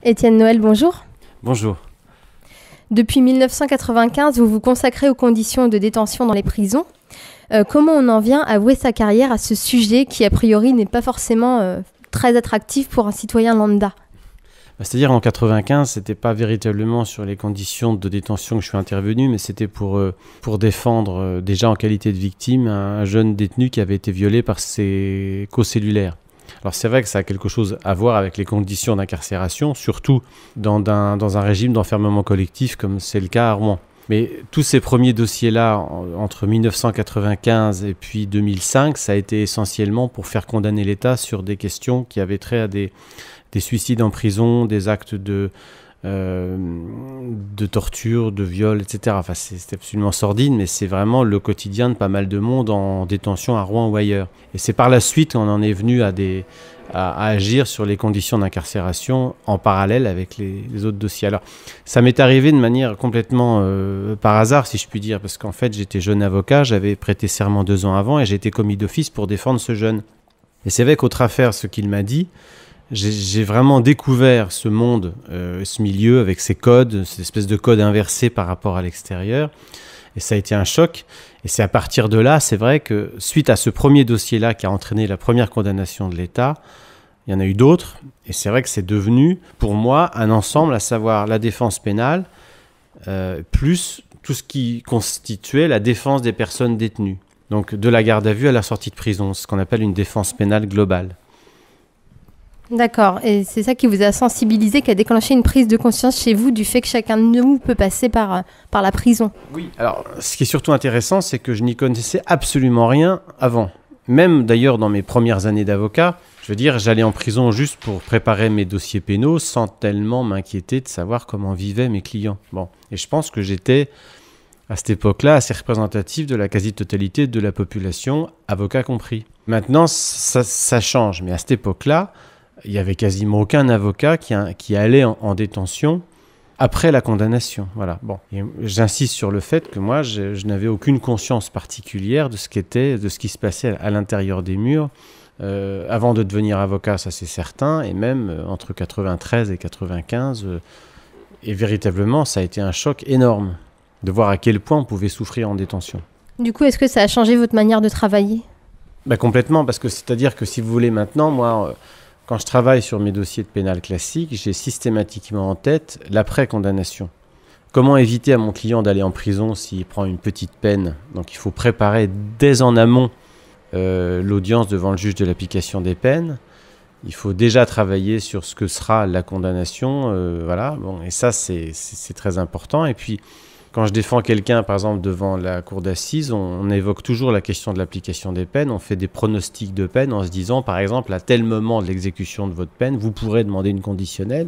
Étienne Noël, bonjour. Bonjour. Depuis 1995, vous vous consacrez aux conditions de détention dans les prisons. Comment on en vient à vouer sa carrière à ce sujet qui, a priori, n'est pas forcément très attractif pour un citoyen lambda? C'est-à-dire en 1995, ce n'était pas véritablement sur les conditions de détention que je suis intervenu, mais c'était pour défendre, déjà en qualité de victime, un jeune détenu qui avait été violé par ses co-cellulaires. Alors c'est vrai que ça a quelque chose à voir avec les conditions d'incarcération, surtout dans un régime d'enfermement collectif comme c'est le cas à Rouen. Mais tous ces premiers dossiers-là, entre 1995 et puis 2005, ça a été essentiellement pour faire condamner l'État sur des questions qui avaient trait à des suicides en prison, des actes de torture, de viol, etc. Enfin, c'est absolument sordide, mais c'est vraiment le quotidien de pas mal de monde en détention à Rouen ou ailleurs. Et c'est par la suite qu'on en est venu à agir sur les conditions d'incarcération en parallèle avec les autres dossiers. Alors, ça m'est arrivé de manière complètement par hasard, si je puis dire, parce qu'en fait, j'étais jeune avocat, j'avais prêté serment 2 ans avant et j'ai été commis d'office pour défendre ce jeune. Et c'est vrai qu'au travers ce qu'il m'a dit, j'ai vraiment découvert ce monde, ce milieu avec ces codes, cette espèce de code inversé par rapport à l'extérieur. Et ça a été un choc. Et c'est à partir de là, c'est vrai que suite à ce premier dossier-là qui a entraîné la première condamnation de l'État, il y en a eu d'autres. Et c'est vrai que c'est devenu, pour moi, un ensemble, à savoir la défense pénale, plus tout ce qui constituait la défense des personnes détenues. Donc de la garde à vue à la sortie de prison, ce qu'on appelle une défense pénale globale. D'accord, et c'est ça qui vous a sensibilisé, qui a déclenché une prise de conscience chez vous du fait que chacun de nous peut passer par la prison. Oui, alors ce qui est surtout intéressant, c'est que je n'y connaissais absolument rien avant. Même d'ailleurs dans mes premières années d'avocat, je veux dire, j'allais en prison juste pour préparer mes dossiers pénaux sans tellement m'inquiéter de savoir comment vivaient mes clients. Bon, et je pense que j'étais à cette époque-là assez représentatif de la quasi-totalité de la population, avocat compris. Maintenant, ça change, mais à cette époque-là, il n'y avait quasiment aucun avocat qui allait en détention après la condamnation. Voilà. Bon. Et j'insiste sur le fait que moi, je n'avais aucune conscience particulière de ce qui se passait à l'intérieur des murs avant de devenir avocat, ça c'est certain, et même entre 93 et 95. Et véritablement, ça a été un choc énorme de voir à quel point on pouvait souffrir en détention. Du coup, est-ce que ça a changé votre manière de travailler ? Complètement, parce que c'est-à-dire que si vous voulez maintenant, moi... Quand je travaille sur mes dossiers de pénal classique, j'ai systématiquement en tête l'après-condamnation. Comment éviter à mon client d'aller en prison s'il prend une petite peine? Donc il faut préparer dès en amont l'audience devant le juge de l'application des peines. Il faut déjà travailler sur ce que sera la condamnation. Voilà. Bon, et ça, c'est très important. Et puis, quand je défends quelqu'un, par exemple, devant la cour d'assises, on évoque toujours la question de l'application des peines. On fait des pronostics de peine en se disant, par exemple, à tel moment de l'exécution de votre peine, vous pourrez demander une conditionnelle.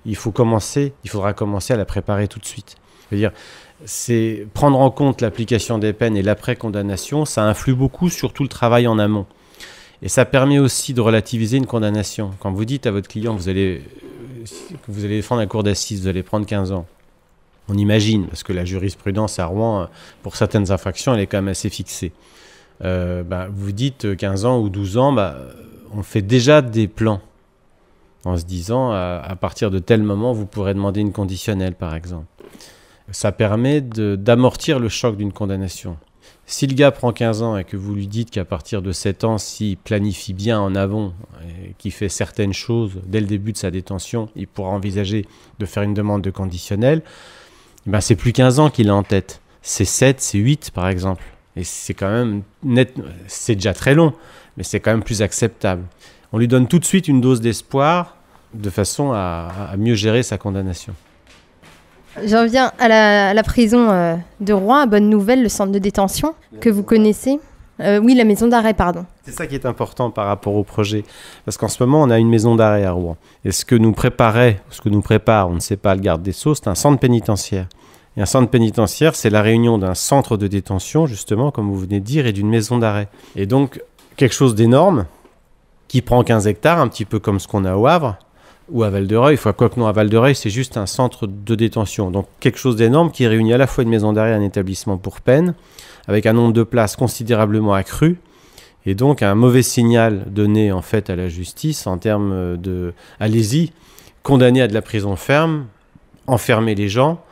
Il faudra commencer à la préparer tout de suite. C'est-à-dire, c'est prendre en compte l'application des peines et l'après-condamnation, ça influe beaucoup sur tout le travail en amont. Et ça permet aussi de relativiser une condamnation. Quand vous dites à votre client que vous allez défendre la cour d'assises, vous allez prendre 15 ans. On imagine, parce que la jurisprudence à Rouen, pour certaines infractions, elle est quand même assez fixée. Vous dites 15 ans ou 12 ans, on fait déjà des plans en se disant à partir de tel moment, vous pourrez demander une conditionnelle, par exemple. Ça permet d'amortir le choc d'une condamnation. Si le gars prend 15 ans et que vous lui dites qu'à partir de 7 ans, s'il planifie bien en avant et qu'il fait certaines choses dès le début de sa détention, il pourra envisager de faire une demande de conditionnelle. C'est plus 15 ans qu'il a en tête. C'est 7, c'est 8 par exemple. Et c'est quand même c'est déjà très long, mais c'est quand même plus acceptable. On lui donne tout de suite une dose d'espoir de façon à mieux gérer sa condamnation. J'en viens à la prison de Rouen, à Bonne Nouvelle, le centre de détention que vous connaissez. Oui, la maison d'arrêt, pardon. C'est ça qui est important par rapport au projet. Parce qu'en ce moment, on a une maison d'arrêt à Rouen. Et ce que nous prépare, on ne sait pas, le garde des Sceaux, c'est un centre pénitentiaire. Et un centre pénitentiaire, c'est la réunion d'un centre de détention, justement, comme vous venez de dire, et d'une maison d'arrêt. Et donc, quelque chose d'énorme, qui prend 15 hectares, un petit peu comme ce qu'on a au Havre, ou à Val-de-Reuil. Quoique non, à Val-de-Reuil, c'est juste un centre de détention. Donc, quelque chose d'énorme qui réunit à la fois une maison d'arrêt et un établissement pour peine, avec un nombre de places considérablement accru, et donc un mauvais signal donné en fait à la justice en termes de « allez-y », condamner à de la prison ferme, enfermer les gens,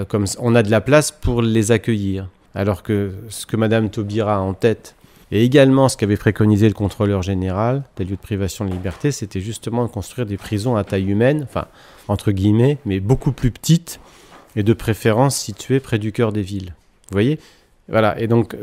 comme on a de la place pour les accueillir. Alors que ce que Madame Taubira a en tête, et également ce qu'avait préconisé le contrôleur général des lieux de privation de liberté, c'était justement de construire des prisons à taille humaine, enfin, entre guillemets, mais beaucoup plus petites, et de préférence situées près du cœur des villes. Vous voyez ? Voilà, et donc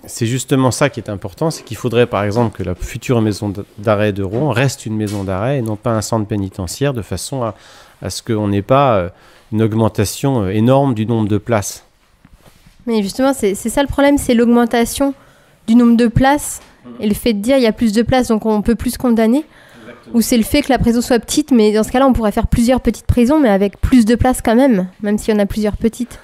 c'est justement ça qui est important, c'est qu'il faudrait par exemple que la future maison d'arrêt de Rouen reste une maison d'arrêt et non pas un centre pénitentiaire, de façon à ce qu'on n'ait pas une augmentation énorme du nombre de places. Mais justement, c'est ça le problème, c'est l'augmentation du nombre de places et le fait de dire il y a plus de places, donc on peut plus condamner. Exactement. Ou c'est le fait que la prison soit petite, mais dans ce cas-là, on pourrait faire plusieurs petites prisons, mais avec plus de places quand même s'il y en a plusieurs petites.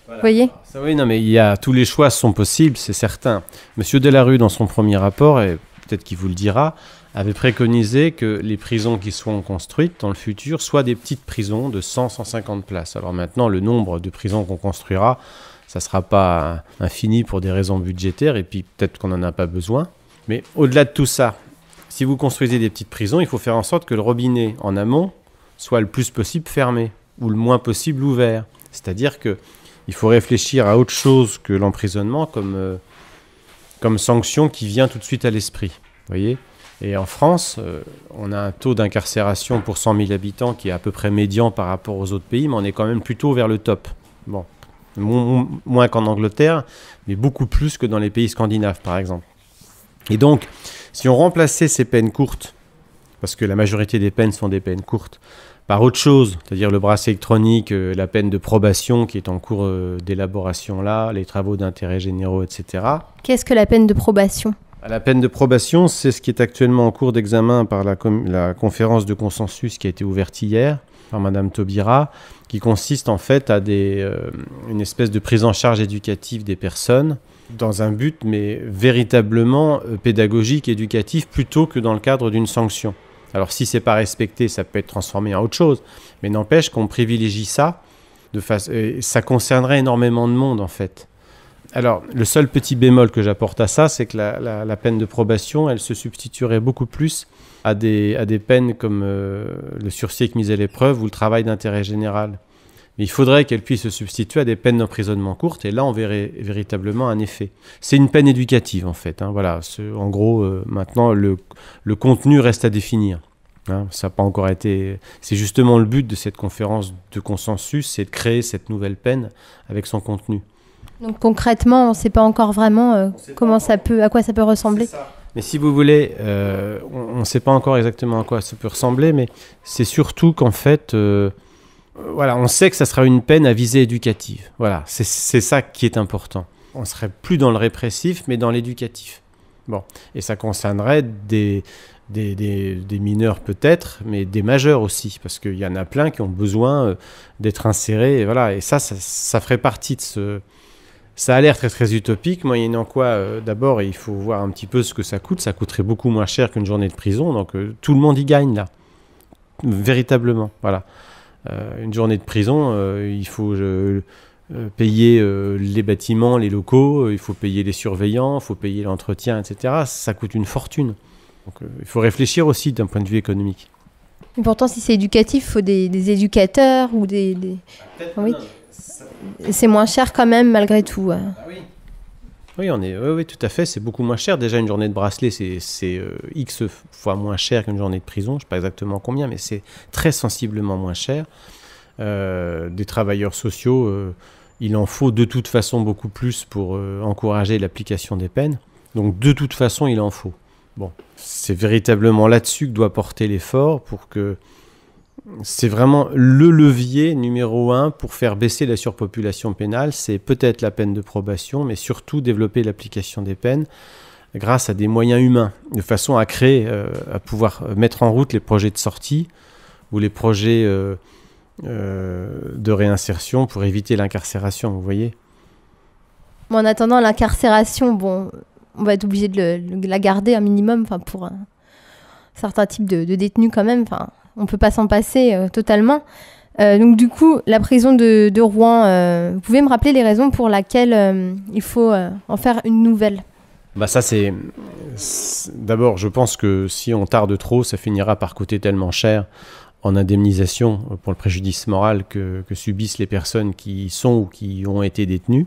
Voilà. Vous voyez ? Ça, oui, non, mais tous les choix sont possibles, c'est certain. Monsieur Delarue, dans son premier rapport, et peut-être qu'il vous le dira, avait préconisé que les prisons qui seront construites dans le futur soient des petites prisons de 100-150 places. Alors maintenant, le nombre de prisons qu'on construira, ça ne sera pas infini pour des raisons budgétaires, et puis peut-être qu'on n'en a pas besoin. Mais au-delà de tout ça, si vous construisez des petites prisons, il faut faire en sorte que le robinet en amont soit le plus possible fermé, ou le moins possible ouvert. C'est-à-dire qu'il faut réfléchir à autre chose que l'emprisonnement comme sanction qui vient tout de suite à l'esprit. Vous voyez ? Et en France, on a un taux d'incarcération pour 100 000 habitants qui est à peu près médian par rapport aux autres pays, mais on est quand même plutôt vers le top. Bon. Moins qu'en Angleterre, mais beaucoup plus que dans les pays scandinaves, par exemple. Et donc, si on remplaçait ces peines courtes, parce que la majorité des peines sont des peines courtes, par autre chose, c'est-à-dire le bracelet électronique, la peine de probation qui est en cours d'élaboration là, les travaux d'intérêt généraux, etc. Qu'est-ce que la peine de probation ? La peine de probation, c'est ce qui est actuellement en cours d'examen par la conférence de consensus qui a été ouverte hier par Madame Taubira, qui consiste en fait à une espèce de prise en charge éducative des personnes dans un but mais véritablement pédagogique, éducatif, plutôt que dans le cadre d'une sanction. Alors si c'est pas respecté, ça peut être transformé en autre chose, mais n'empêche qu'on privilégie ça, ça concernerait énormément de monde en fait. Alors le seul petit bémol que j'apporte à ça, c'est que la peine de probation, elle se substituerait beaucoup plus à des peines comme le sursis avec mise à l'épreuve ou le travail d'intérêt général. Mais il faudrait qu'elle puisse se substituer à des peines d'emprisonnement courtes, et là on verrait véritablement un effet. C'est une peine éducative en fait. Voilà. En gros, maintenant le contenu reste à définir. Ça n'a pas encore été. C'est justement le but de cette conférence de consensus, c'est de créer cette nouvelle peine avec son contenu. Donc concrètement, on ne sait pas encore vraiment à quoi ça peut ressembler. Mais si vous voulez, on ne sait pas encore exactement à quoi ça peut ressembler, mais c'est surtout qu'en fait, on sait que ça sera une peine à visée éducative. Voilà, c'est ça qui est important. On ne serait plus dans le répressif, mais dans l'éducatif. Bon, et ça concernerait des mineurs peut-être, mais des majeurs aussi, parce qu'il y en a plein qui ont besoin d'être insérés. Et voilà, et ça ferait partie de ce... Ça a l'air très très utopique, moyennant quoi, d'abord, il faut voir un petit peu ce que ça coûte. Ça coûterait beaucoup moins cher qu'une journée de prison, donc tout le monde y gagne là, véritablement. Voilà, une journée de prison, il faut payer les bâtiments, les locaux, il faut payer les surveillants, il faut payer l'entretien, etc. Ça coûte une fortune. Donc il faut réfléchir aussi d'un point de vue économique. Et pourtant, si c'est éducatif, il faut des éducateurs ou des... Oui. C'est moins cher quand même, malgré tout. Ah oui. Oui, tout à fait, c'est beaucoup moins cher. Déjà, une journée de bracelet, c'est X fois moins cher qu'une journée de prison. Je ne sais pas exactement combien, mais c'est très sensiblement moins cher. Des travailleurs sociaux, il en faut de toute façon beaucoup plus pour encourager l'application des peines. Donc, de toute façon, il en faut. Bon, c'est véritablement là-dessus que doit porter l'effort pour que... C'est vraiment le levier numéro 1 pour faire baisser la surpopulation pénale. C'est peut-être la peine de probation, mais surtout développer l'application des peines grâce à des moyens humains, de façon à créer, à pouvoir mettre en route les projets de sortie ou les projets de réinsertion pour éviter l'incarcération, vous voyez. En attendant l'incarcération, on va être obligé de la garder un minimum, pour un certain type de détenus quand même, on ne peut pas s'en passer totalement. Donc du coup, la prison de Rouen, vous pouvez me rappeler les raisons pour lesquelles il faut en faire une nouvelle ? Ça c'est... D'abord, je pense que si on tarde trop, ça finira par coûter tellement cher en indemnisation pour le préjudice moral que subissent les personnes qui sont ou qui ont été détenues,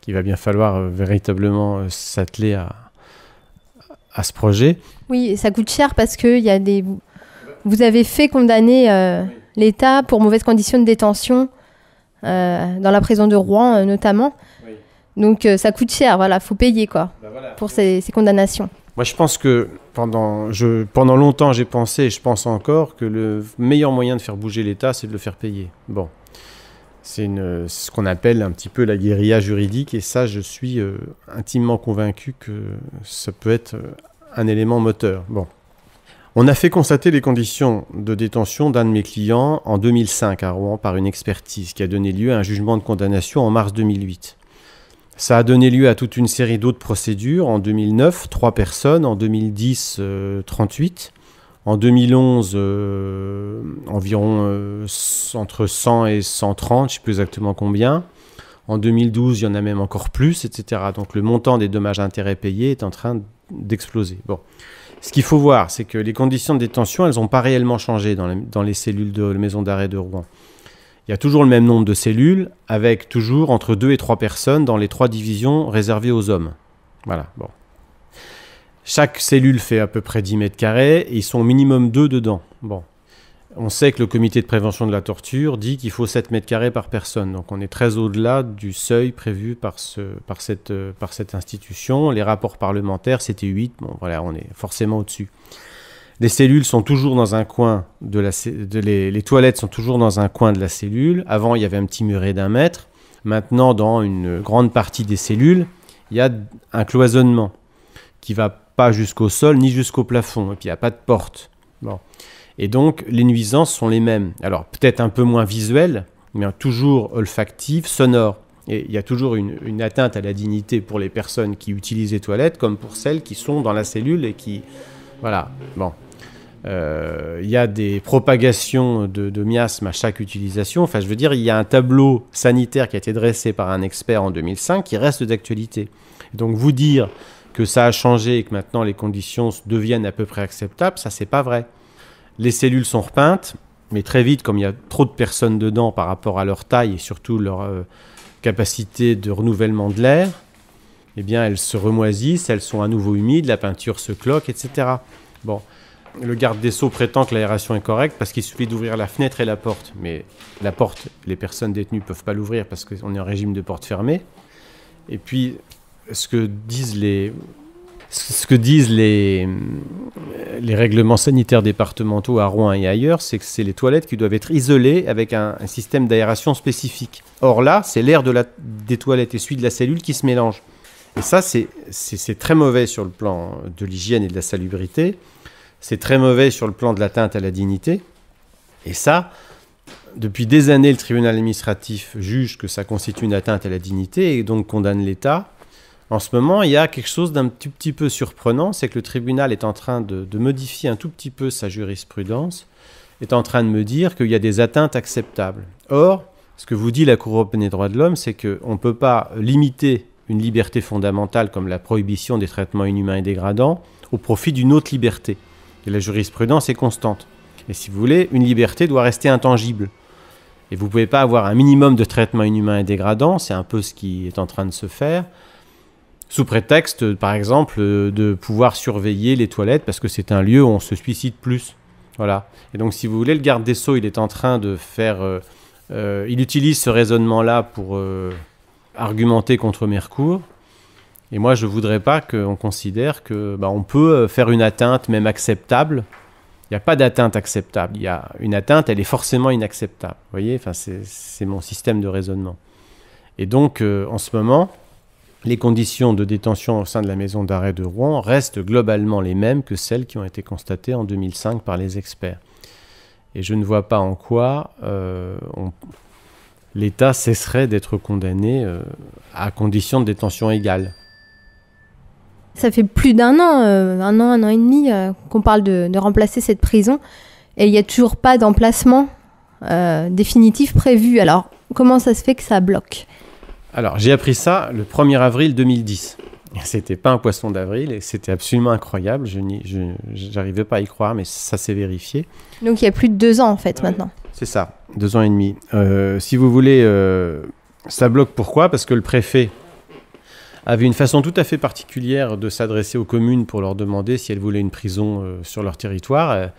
qu'il va bien falloir véritablement s'atteler à ce projet. Oui, et ça coûte cher parce que vous avez fait condamner l'État pour mauvaises conditions de détention dans la prison de Rouen notamment. Oui. Donc ça coûte cher, voilà, faut payer pour ces condamnations. Moi je pense que pendant longtemps j'ai pensé, et je pense encore, que le meilleur moyen de faire bouger l'État, c'est de le faire payer. Bon, c'est ce qu'on appelle un petit peu la guérilla juridique, et ça je suis intimement convaincu que ça peut être un élément moteur. Bon. On a fait constater les conditions de détention d'un de mes clients en 2005 à Rouen par une expertise qui a donné lieu à un jugement de condamnation en mars 2008. Ça a donné lieu à toute une série d'autres procédures. En 2009, 3 personnes. En 2010, 38. En 2011, environ entre 100 et 130, je ne sais plus exactement combien. En 2012, il y en a même encore plus, etc. Donc le montant des dommages à intérêts payés est en train d'exploser. Bon. Ce qu'il faut voir, c'est que les conditions de détention, elles n'ont pas réellement changé dans les cellules de la maison d'arrêt de Rouen. Il y a toujours le même nombre de cellules, avec toujours entre 2 et 3 personnes dans les 3 divisions réservées aux hommes. Voilà, bon. Chaque cellule fait à peu près 10 mètres carrés, et ils sont au minimum 2 dedans. Bon. On sait que le comité de prévention de la torture dit qu'il faut 7 mètres carrés par personne. Donc on est très au-delà du seuil prévu par cette institution. Les rapports parlementaires, c'était 8. Bon, voilà, on est forcément au-dessus. Les cellules sont toujours dans un coin les toilettes sont toujours dans un coin de la cellule. Avant, il y avait un petit muret d'1 mètre. Maintenant, dans une grande partie des cellules, il y a un cloisonnement qui ne va pas jusqu'au sol ni jusqu'au plafond. Et puis, il n'y a pas de porte. Bon. Et donc, les nuisances sont les mêmes. Alors, peut-être un peu moins visuelles, mais toujours olfactives, sonores. Et il y a toujours une atteinte à la dignité pour les personnes qui utilisent les toilettes, comme pour celles qui sont dans la cellule et qui... Voilà, bon. Il y a des propagations de miasmes à chaque utilisation. Enfin, je veux dire, il y a un tableau sanitaire qui a été dressé par un expert en 2005 qui reste d'actualité. Donc, vous dire que ça a changé et que maintenant les conditions deviennent à peu près acceptables, ça, c'est pas vrai. Les cellules sont repeintes, mais très vite, comme il y a trop de personnes dedans par rapport à leur taille et surtout leur capacité de renouvellement de l'air, eh bien, elles se remoisissent, elles sont à nouveau humides, la peinture se cloque, etc. Bon, le garde des Sceaux prétend que l'aération est correcte parce qu'il suffit d'ouvrir la fenêtre et la porte. Mais la porte, les personnes détenues ne peuvent pas l'ouvrir parce qu'on est en régime de porte fermée. Et puis, ce que disent les règlements sanitaires départementaux à Rouen et ailleurs, c'est que c'est les toilettes qui doivent être isolées avec un système d'aération spécifique. Or là, c'est l'air des toilettes et celui de la cellule qui se mélangent. Et ça, c'est très mauvais sur le plan de l'hygiène et de la salubrité. C'est très mauvais sur le plan de l'atteinte à la dignité. Et ça, depuis des années, le tribunal administratif juge que ça constitue une atteinte à la dignité et donc condamne l'État. En ce moment, il y a quelque chose d'un tout petit peu surprenant, c'est que le tribunal est en train de modifier un tout petit peu sa jurisprudence, est en train de me dire qu'il y a des atteintes acceptables. Or, ce que vous dit la Cour européenne des droits de l'homme, c'est qu'on ne peut pas limiter une liberté fondamentale comme la prohibition des traitements inhumains et dégradants au profit d'une autre liberté. Et la jurisprudence est constante. Et si vous voulez, une liberté doit rester intangible. Et vous ne pouvez pas avoir un minimum de traitements inhumains et dégradants, c'est un peu ce qui est en train de se faire, sous prétexte, par exemple, de pouvoir surveiller les toilettes parce que c'est un lieu où on se suicide plus. Voilà. Et donc, si vous voulez, le garde des Sceaux, il est en train de faire... il utilise ce raisonnement-là pour argumenter contre Mercourt. Et moi, je ne voudrais pas qu'on considère qu'on peut faire une atteinte même acceptable. Il n'y a pas d'atteinte acceptable. Il y a une atteinte, elle est forcément inacceptable. Vous voyez, enfin, c'est mon système de raisonnement. Et donc, en ce moment, les conditions de détention au sein de la maison d'arrêt de Rouen restent globalement les mêmes que celles qui ont été constatées en 2005 par les experts. Et je ne vois pas en quoi l'État cesserait d'être condamné à conditions de détention égales. Ça fait plus d'un an, un an et demi qu'on parle de remplacer cette prison et il n'y a toujours pas d'emplacement définitif prévu. Alors, comment ça se fait que ça bloque ? Alors, j'ai appris ça le 1er avril 2010. C'était pas un poisson d'avril et c'était absolument incroyable. Je n'arrivais pas à y croire, mais ça s'est vérifié. Donc il y a plus de 2 ans en fait maintenant. C'est ça, 2 ans et demi. Si vous voulez, ça bloque pourquoi ? Parce que le préfet avait une façon tout à fait particulière de s'adresser aux communes pour leur demander si elles voulaient une prison sur leur territoire.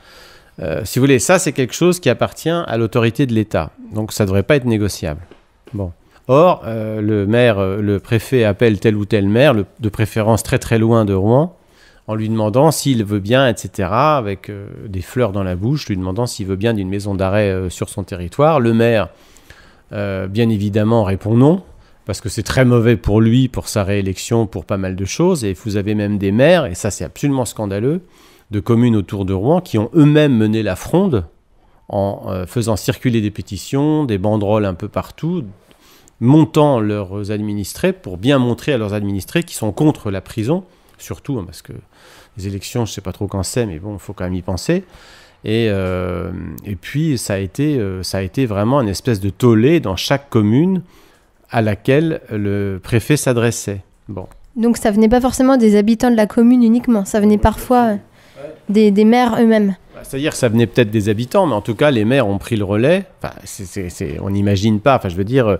Si vous voulez, ça c'est quelque chose qui appartient à l'autorité de l'État. Donc ça ne devrait pas être négociable. Bon. Or, le préfet appelle tel ou tel maire, de préférence très très loin de Rouen, en lui demandant s'il veut bien, etc., avec des fleurs dans la bouche, lui demandant s'il veut bien d'une maison d'arrêt sur son territoire. Le maire, bien évidemment, répond non, parce que c'est très mauvais pour lui, pour sa réélection, pour pas mal de choses. Et vous avez même des maires, et ça c'est absolument scandaleux, de communes autour de Rouen qui ont eux-mêmes mené la fronde en faisant circuler des pétitions, des banderoles un peu partout, montant leurs administrés pour bien montrer à leurs administrés qu'ils sont contre la prison, surtout parce que les élections, je ne sais pas trop quand c'est, mais bon, il faut quand même y penser. Et puis, ça a été vraiment une espèce de tollé dans chaque commune à laquelle le préfet s'adressait. Bon. Donc ça venait pas forcément des habitants de la commune uniquement, ça venait parfois des maires eux-mêmes. C'est-à-dire que ça venait peut-être des habitants, mais en tout cas, les maires ont pris le relais. Enfin, on n'imagine pas, enfin, je veux dire...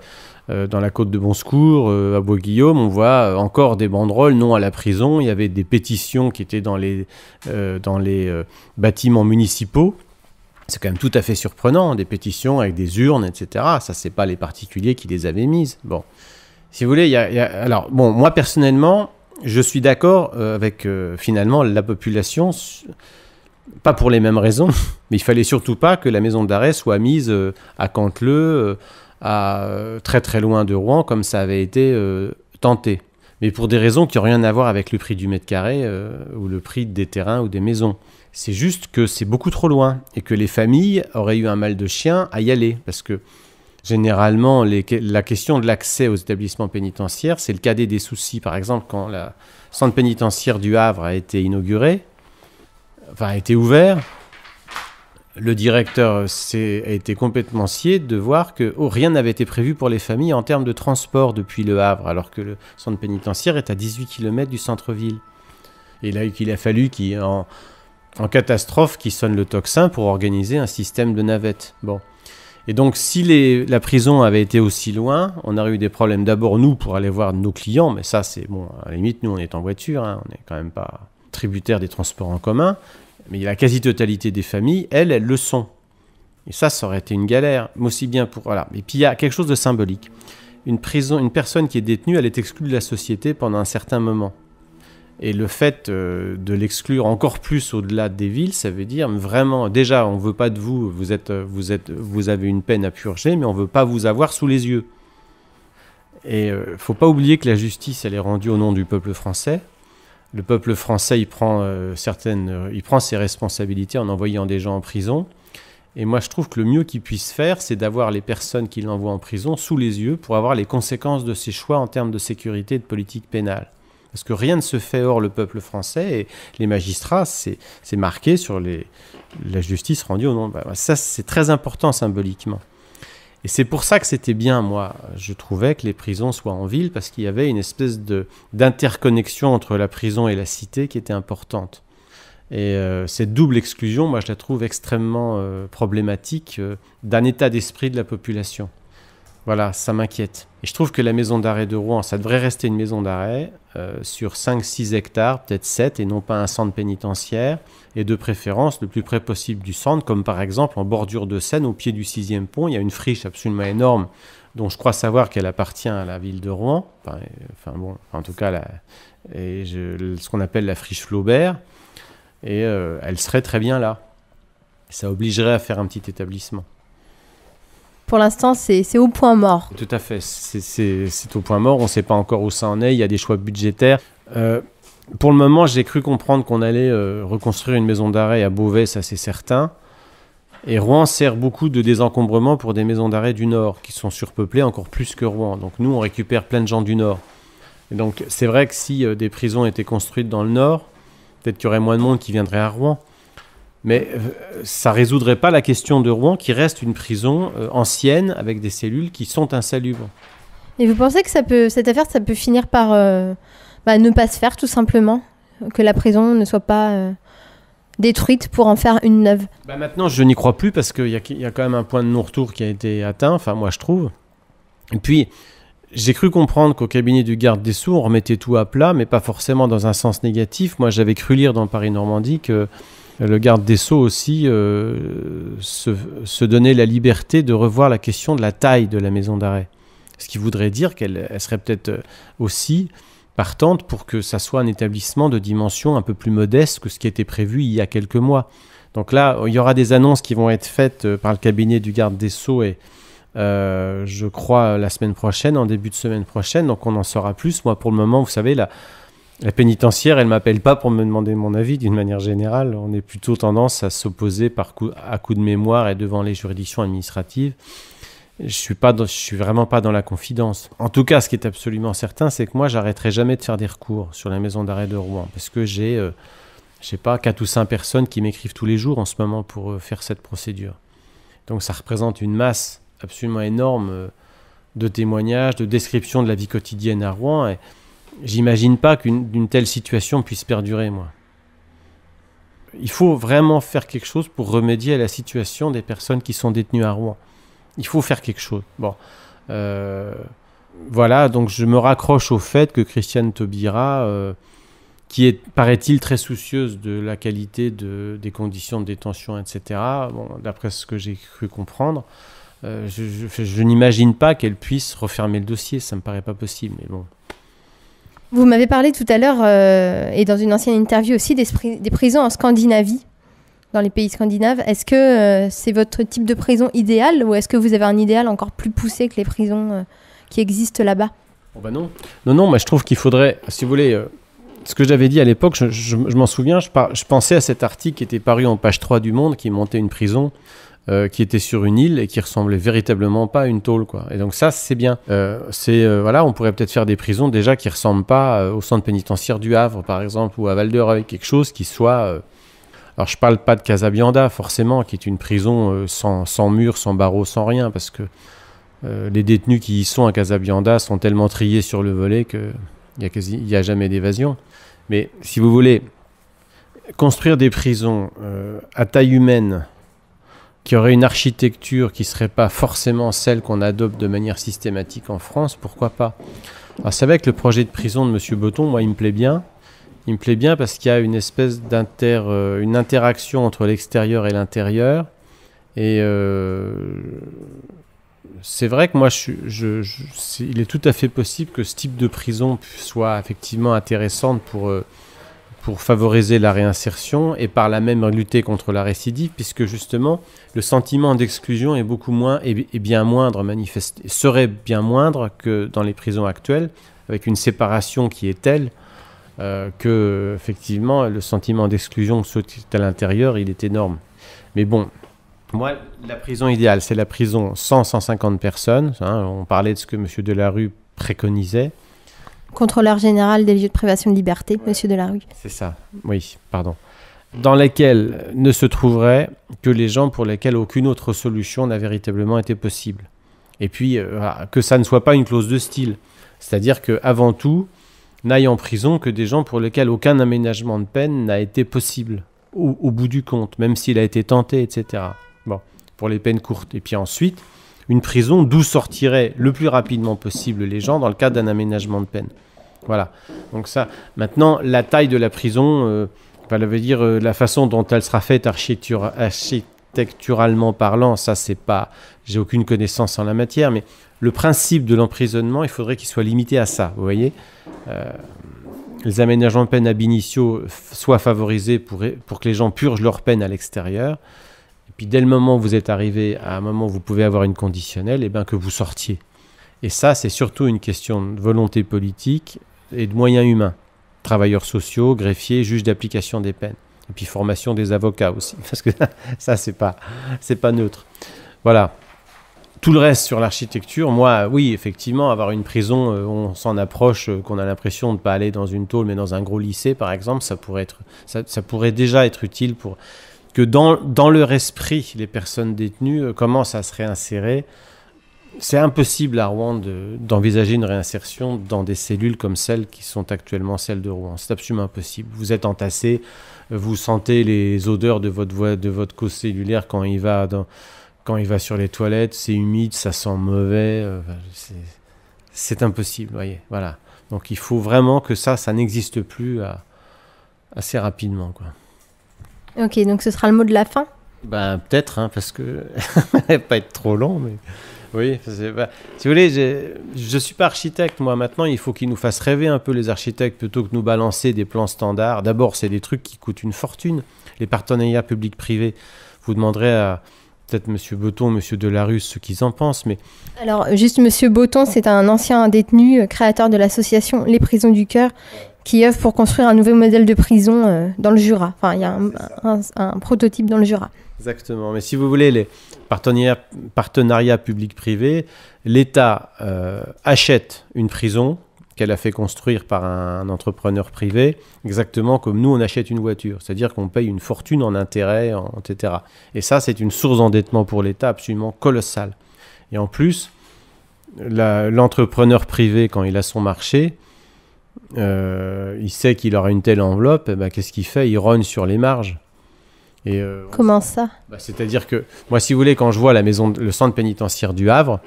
dans la côte de Bonsecours, à Bois-Guillaume, on voit encore des banderoles non à la prison. Il y avait des pétitions qui étaient dans les bâtiments municipaux. C'est quand même tout à fait surprenant, des pétitions avec des urnes, etc. Ça, c'est pas les particuliers qui les avaient mises. Bon, si vous voulez, alors bon, moi personnellement, je suis d'accord avec finalement la population, pas pour les mêmes raisons, mais il fallait surtout pas que la maison d'arrêt soit mise à Canteleu. À très très loin de Rouen, comme ça avait été tenté. Mais pour des raisons qui n'ont rien à voir avec le prix du mètre carré ou le prix des terrains ou des maisons. C'est juste que c'est beaucoup trop loin et que les familles auraient eu un mal de chien à y aller. Parce que généralement, la question de l'accès aux établissements pénitentiaires, c'est le cadet des soucis. Par exemple, quand le centre pénitentiaire du Havre a été ouvert, le directeur a été complètement scié de voir que rien n'avait été prévu pour les familles en termes de transport depuis le Havre, alors que le centre pénitentiaire est à 18 km du centre-ville. Et là, il a fallu en catastrophe qu'il sonne le tocsin pour organiser un système de navettes. Bon. Et donc, si la prison avait été aussi loin, on aurait eu des problèmes d'abord, nous, pour aller voir nos clients, mais ça, c'est bon, à la limite, nous, on est en voiture, on n'est quand même pas tributaire des transports en commun. Mais la quasi-totalité des familles, elles le sont. Et ça aurait été une galère, mais aussi bien pour... Voilà. Et puis il y a quelque chose de symbolique. Une personne qui est détenue, elle est exclue de la société pendant un certain moment. Et le fait de l'exclure encore plus au-delà des villes, ça veut dire vraiment, déjà, on ne veut pas de vous, vous avez une peine à purger, mais on ne veut pas vous avoir sous les yeux. Et il ne faut pas oublier que la justice, elle est rendue au nom du peuple français. Le peuple français, il prend ses responsabilités en envoyant des gens en prison. Et moi, je trouve que le mieux qu'il puisse faire, c'est d'avoir les personnes qu'il envoie en prison sous les yeux pour avoir les conséquences de ses choix en termes de sécurité et de politique pénale. Parce que rien ne se fait hors le peuple français et les magistrats, c'est marqué sur la justice rendue au nom. Ça, c'est très important symboliquement. Et c'est pour ça que c'était bien, moi, je trouvais que les prisons soient en ville, parce qu'il y avait une espèce d'interconnexion entre la prison et la cité qui était importante. Et cette double exclusion, moi, je la trouve extrêmement problématique d'un état d'esprit de la population. Voilà, ça m'inquiète. Et je trouve que la maison d'arrêt de Rouen, ça devrait rester une maison d'arrêt sur 5-6 hectares, peut-être 7, et non pas un centre pénitentiaire, et de préférence le plus près possible du centre, comme par exemple en bordure de Seine, au pied du 6e pont, il y a une friche absolument énorme, dont je crois savoir qu'elle appartient à la ville de Rouen, en tout cas, ce qu'on appelle la friche Flaubert, et elle serait très bien là. Ça obligerait à faire un petit établissement. Pour l'instant, c'est au point mort. Tout à fait, c'est au point mort, on ne sait pas encore où ça en est, il y a des choix budgétaires. Pour le moment, j'ai cru comprendre qu'on allait reconstruire une maison d'arrêt à Beauvais, ça c'est certain. Et Rouen sert beaucoup de désencombrement pour des maisons d'arrêt du Nord, qui sont surpeuplées encore plus que Rouen. Donc nous, on récupère plein de gens du Nord. Et donc c'est vrai que si des prisons étaient construites dans le Nord, peut-être qu'il y aurait moins de monde qui viendrait à Rouen. Mais ça ne résoudrait pas la question de Rouen, qui reste une prison ancienne, avec des cellules qui sont insalubres. Et vous pensez que cette affaire, ça peut finir par ne pas se faire tout simplement, que la prison ne soit pas détruite pour en faire une neuve? Maintenant, je n'y crois plus parce qu'il y a quand même un point de non-retour qui a été atteint, enfin moi je trouve. Et puis, j'ai cru comprendre qu'au cabinet du garde des Sceaux, on remettait tout à plat, mais pas forcément dans un sens négatif. Moi, j'avais cru lire dans Paris-Normandie que le garde des Sceaux aussi se donnait la liberté de revoir la question de la taille de la maison d'arrêt. Ce qui voudrait dire qu'elle serait peut-être aussi partante pour que ça soit un établissement de dimension un peu plus modeste que ce qui était prévu il y a quelques mois. Donc là, il y aura des annonces qui vont être faites par le cabinet du garde des Sceaux et je crois la semaine prochaine, en début de semaine prochaine, donc on en saura plus. Moi, pour le moment, vous savez, la pénitentiaire, elle ne m'appelle pas pour me demander mon avis d'une manière générale. On est plutôt tendance à s'opposer à coup de mémoire et devant les juridictions administratives. Je suis vraiment pas dans la confidence. En tout cas, ce qui est absolument certain, c'est que moi, j'arrêterai jamais de faire des recours sur la maison d'arrêt de Rouen, parce que j'ai, je sais pas, 4 ou 5 personnes qui m'écrivent tous les jours en ce moment pour faire cette procédure. Donc ça représente une masse absolument énorme de témoignages, de descriptions de la vie quotidienne à Rouen, et j'imagine pas qu'une telle situation puisse perdurer, moi. Il faut vraiment faire quelque chose pour remédier à la situation des personnes qui sont détenues à Rouen. Il faut faire quelque chose. Bon, voilà, donc je me raccroche au fait que Christiane Taubira, qui est, paraît-il, très soucieuse de la qualité des conditions de détention, etc., bon, d'après ce que j'ai cru comprendre, je n'imagine pas qu'elle puisse refermer le dossier. Ça me paraît pas possible, mais bon. Vous m'avez parlé tout à l'heure, et dans une ancienne interview aussi, des prisons en Scandinavie, dans les pays scandinaves. Est-ce que c'est votre type de prison idéal, ou est-ce que vous avez un idéal encore plus poussé que les prisons qui existent là-bas? Non. Non, moi je trouve qu'il faudrait, si vous voulez, ce que j'avais dit à l'époque, je m'en souviens, je pensais à cet article qui était paru en page 3 du Monde, qui montait une prison qui était sur une île et qui ressemblait véritablement pas à une tôle, quoi. Et donc ça, c'est bien. Voilà, on pourrait peut-être faire des prisons déjà qui ressemblent pas au centre pénitentiaire du Havre, par exemple, ou à Val-de-Reuil, quelque chose qui soit... alors je parle pas de Casabianda, forcément, qui est une prison sans mur, sans barreaux, sans rien, parce que les détenus qui y sont à Casabianda sont tellement triés sur le volet qu'il n'y a jamais d'évasion. Mais si vous voulez construire des prisons à taille humaine, qui auraient une architecture qui ne serait pas forcément celle qu'on adopte de manière systématique en France, pourquoi pas? Alors c'est vrai que le projet de prison de M. Botton, moi, il me plaît bien. Il me plaît bien parce qu'il y a une espèce une interaction entre l'extérieur et l'intérieur. Et c'est vrai que moi, il est tout à fait possible que ce type de prison soit effectivement intéressante pour favoriser la réinsertion et par là même lutter contre la récidive, puisque justement, le sentiment d'exclusion est beaucoup moins, et bien moindre, serait bien moindre que dans les prisons actuelles, avec une séparation qui est telle que, effectivement, le sentiment d'exclusion de ceux qui sont à l'intérieur, il est énorme. Mais bon, moi, la prison idéale, c'est la prison 100-150 personnes. Hein, on parlait de ce que M. Delarue préconisait. Contrôleur général des lieux de privation de liberté, ouais. M. Delarue. C'est ça, oui, pardon. Dans lesquels ne se trouveraient que les gens pour lesquels aucune autre solution n'a véritablement été possible. Et puis, que ça ne soit pas une clause de style. C'est-à-dire qu'avant tout, n'aillent en prison que des gens pour lesquels aucun aménagement de peine n'a été possible, au bout du compte, même s'il a été tenté, etc. Bon, pour les peines courtes. Et puis ensuite, une prison d'où sortiraient le plus rapidement possible les gens dans le cadre d'un aménagement de peine. Voilà. Donc ça, maintenant, la taille de la prison, ça veut dire la façon dont elle sera faite architecturalement parlant, ça c'est pas... J'ai aucune connaissance en la matière, mais le principe de l'emprisonnement, il faudrait qu'il soit limité à ça, vous voyez. Les aménagements de peine ab initio soient favorisés pour que les gens purgent leur peine à l'extérieur. Et puis dès le moment où vous êtes arrivé à un moment où vous pouvez avoir une conditionnelle, et bien que vous sortiez. Et ça, c'est surtout une question de volonté politique et de moyens humains. Travailleurs sociaux, greffiers, juges d'application des peines. Et puis formation des avocats aussi, parce que ça, c'est pas neutre. Voilà. Tout le reste sur l'architecture, moi, oui, effectivement, avoir une prison, on s'en approche, qu'on a l'impression de ne pas aller dans une tôle, mais dans un gros lycée, par exemple, ça pourrait déjà être utile pour que dans leur esprit, les personnes détenues commencent à se réinsérer c'est impossible à Rouen d'envisager une réinsertion dans des cellules comme celles qui sont actuellement celles de Rouen. C'est absolument impossible. Vous êtes entassé, vous sentez les odeurs de votre co-cellulaire quand il va sur les toilettes, c'est humide, ça sent mauvais. C'est impossible, voyez. Voilà. Donc il faut vraiment que ça n'existe plus assez rapidement, quoi. Ok, donc ce sera le mot de la fin? Ben, peut-être, hein, parce que ça va pas être trop long, mais oui. Si vous voulez, je suis pas architecte, moi. Maintenant, il faut qu'ils nous fassent rêver un peu, les architectes, plutôt que nous balancer des plans standards. D'abord, c'est des trucs qui coûtent une fortune. Les partenariats publics-privés, vous demanderez à peut-être M. Botton, M. Delarus, ce qu'ils en pensent, mais... Alors, juste M. Botton, c'est un ancien détenu, créateur de l'association Les Prisons du Cœur, qui œuvre pour construire un nouveau modèle de prison dans le Jura. Enfin, il y a un prototype dans le Jura. Exactement. Mais si vous voulez, les partenariats public-privé, l'État achète une prison qu'elle a fait construire par un entrepreneur privé, exactement comme nous, on achète une voiture. C'est-à-dire qu'on paye une fortune en intérêts, etc. Et ça, c'est une source d'endettement pour l'État absolument colossale. Et en plus, l'entrepreneur privé, quand il a son marché, il sait qu'il aura une telle enveloppe, et ben, qu'est-ce qu'il fait? Il rogne sur les marges. Et comment ça? C'est-à-dire que, moi, si vous voulez, quand je vois le centre pénitentiaire du Havre,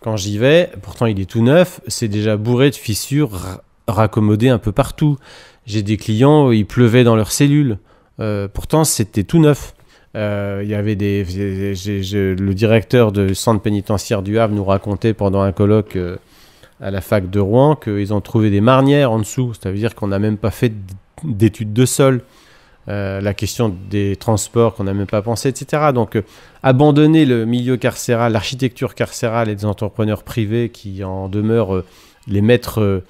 quand j'y vais, pourtant il est tout neuf, c'est déjà bourré de fissures raccommodées un peu partout. J'ai des clients, il pleuvait dans leurs cellules. Pourtant, c'était tout neuf. Il y avait le directeur du centre pénitentiaire du Havre nous racontait pendant un colloque à la fac de Rouen qu'ils ont trouvé des marnières en dessous. Ça veut dire qu'on n'a même pas fait d'études de sol. La question des transports qu'on n'a même pas pensé, etc. Donc, abandonner le milieu carcéral, l'architecture carcérale et des entrepreneurs privés qui en demeurent les maîtres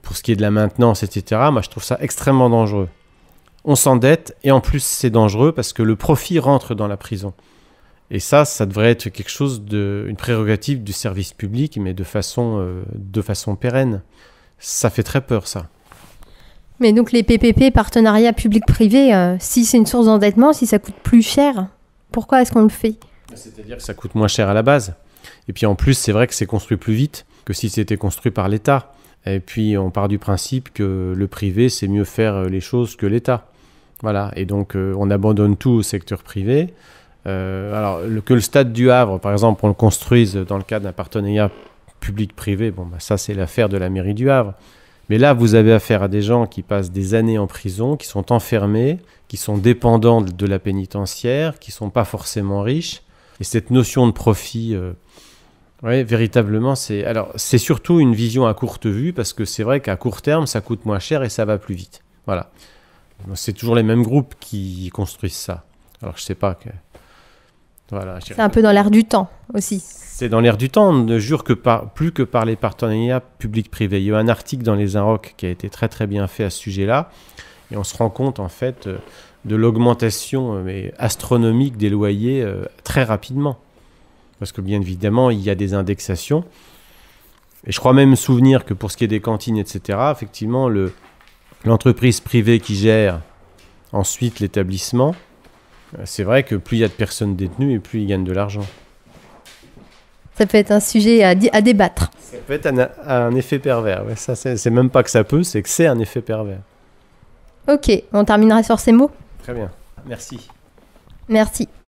pour ce qui est de la maintenance, etc., moi, je trouve ça extrêmement dangereux. On s'endette et en plus, c'est dangereux parce que le profit rentre dans la prison. Et ça devrait être quelque chose une prérogative du service public, mais de façon pérenne. Ça fait très peur, ça. Mais donc les PPP, partenariats public-privé, si c'est une source d'endettement, si ça coûte plus cher, pourquoi est-ce qu'on le fait? C'est-à-dire que ça coûte moins cher à la base. Et puis en plus, c'est vrai que c'est construit plus vite que si c'était construit par l'État. Et puis on part du principe que le privé, c'est mieux faire les choses que l'État. Voilà. Et donc on abandonne tout au secteur privé. Alors que le stade du Havre, par exemple, on le construise dans le cadre d'un partenariat public-privé, bon, bah, ça c'est l'affaire de la mairie du Havre. Mais là, vous avez affaire à des gens qui passent des années en prison, qui sont enfermés, qui sont dépendants de la pénitentiaire, qui ne sont pas forcément riches. Et cette notion de profit, véritablement, c'est surtout une vision à courte vue, parce que c'est vrai qu'à court terme, ça coûte moins cher et ça va plus vite. Voilà. C'est toujours les mêmes groupes qui construisent ça. Alors, je ne sais pas... Voilà, c'est un peu dans l'air du temps aussi. C'est dans l'air du temps, on ne jure plus que par les partenariats publics-privés. Il y a eu un article dans Les Inrocks qui a été très très bien fait à ce sujet-là, et on se rend compte en fait de l'augmentation astronomique des loyers très rapidement. Parce que bien évidemment, il y a des indexations. Et je crois même me souvenir que pour ce qui est des cantines, etc., effectivement, l'entreprise privée qui gère ensuite l'établissement, c'est vrai que plus il y a de personnes détenues et plus ils gagnent de l'argent. Ça peut être un sujet à débattre. Ça peut être un effet pervers. Ouais, ça, c'est même pas que ça peut, c'est que c'est un effet pervers. Ok, on terminera sur ces mots. Très bien. Merci. Merci.